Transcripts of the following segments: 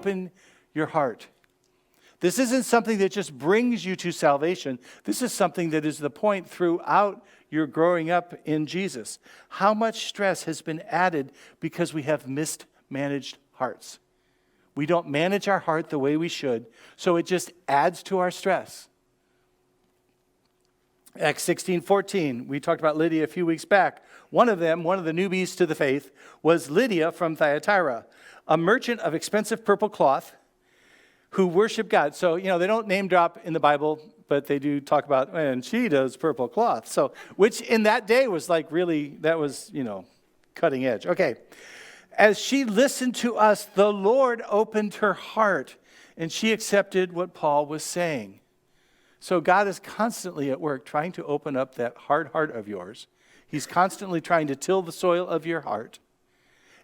open your heart. This isn't something that just brings you to salvation. This is something that is the point throughout your growing up in Jesus. How much stress has been added because we have mismanaged hearts? We don't manage our heart the way we should, so it just adds to our stress. Acts 16:14, we talked about Lydia a few weeks back. One of the newbies to the faith, was Lydia from Thyatira, a merchant of expensive purple cloth who worshiped God. So, they don't name drop in the Bible, but they do talk about, and she does purple cloth. So, which in that day was like really, that was, cutting edge. Okay. As she listened to us, the Lord opened her heart, and she accepted what Paul was saying. So God is constantly at work trying to open up that hard heart of yours. He's constantly trying to till the soil of your heart.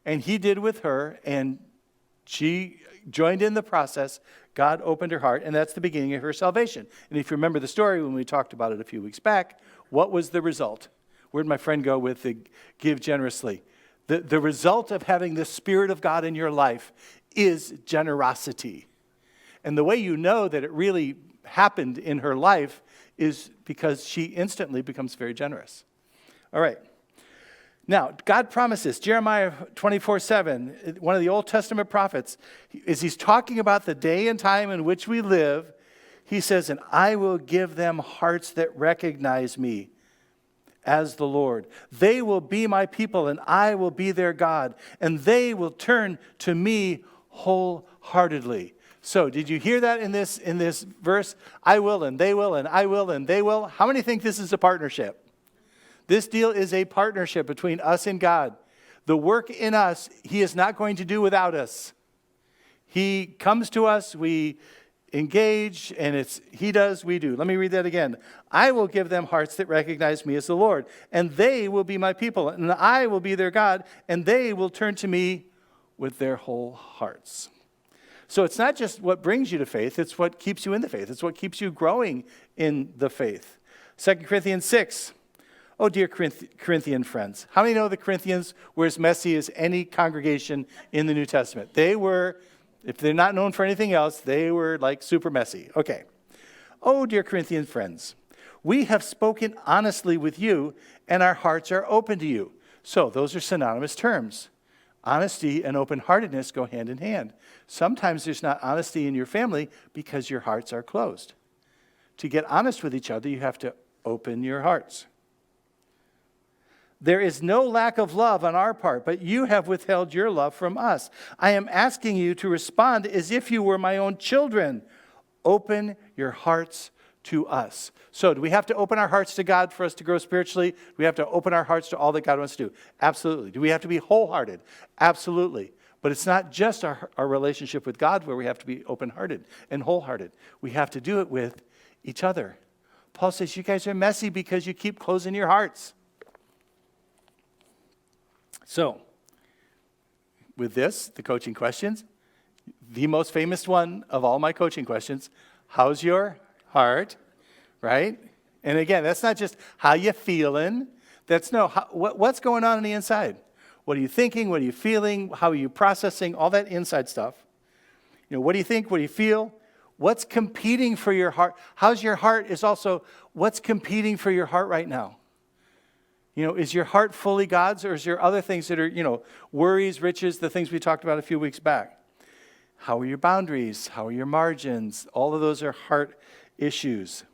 And he did with her, and she joined in the process. God opened her heart, and that's the beginning of her salvation. And if you remember the story when we talked about it a few weeks back, what was the result? Where'd my friend go with the give generously? The result of having the Spirit of God in your life is generosity. And the way you know that it really happened in her life is because she instantly becomes very generous. All right. Now, God promises, Jeremiah 24:7, one of the Old Testament prophets, as he's talking about the day and time in which we live, he says, and I will give them hearts that recognize me as the Lord. They will be my people, and I will be their God, and they will turn to me wholeheartedly. So, did you hear that in this verse? I will, and they will, and I will, and they will. How many think this is a partnership? This deal is a partnership between us and God. The work in us, he is not going to do without us. He comes to us, we engage, and it's he does, we do. Let me read that again. I will give them hearts that recognize me as the Lord, and they will be my people, and I will be their God, and they will turn to me with their whole hearts. So it's not just what brings you to faith, it's what keeps you in the faith. It's what keeps you growing in the faith. 2 Corinthians 6. Oh, dear Corinthian friends. How many know the Corinthians were as messy as any congregation in the New Testament? They were, if they're not known for anything else, they were like super messy. Okay. Oh, dear Corinthian friends. We have spoken honestly with you, and our hearts are open to you. So those are synonymous terms. Honesty and open-heartedness go hand in hand. Sometimes there's not honesty in your family because your hearts are closed. To get honest with each other, you have to open your hearts. There is no lack of love on our part, but you have withheld your love from us. I am asking you to respond as if you were my own children. Open your hearts to us. So do we have to open our hearts to God for us to grow spiritually? Do we have to open our hearts to all that God wants to do? Absolutely. Do we have to be wholehearted? Absolutely. But it's not just our relationship with God where we have to be open-hearted and wholehearted. We have to do it with each other. Paul says, you guys are messy because you keep closing your hearts. So, with this, the coaching questions, the most famous one of all my coaching questions, how's your heart, right? And again, that's not just how you feeling. That's what's going on the inside. What are you thinking? What are you feeling? How are you processing? All that inside stuff. What do you think? What do you feel? What's competing for your heart? How's your heart is also what's competing for your heart right now? Is your heart fully God's, or is there other things that are, worries, riches, the things we talked about a few weeks back? How are your boundaries? How are your margins? All of those are heart issues.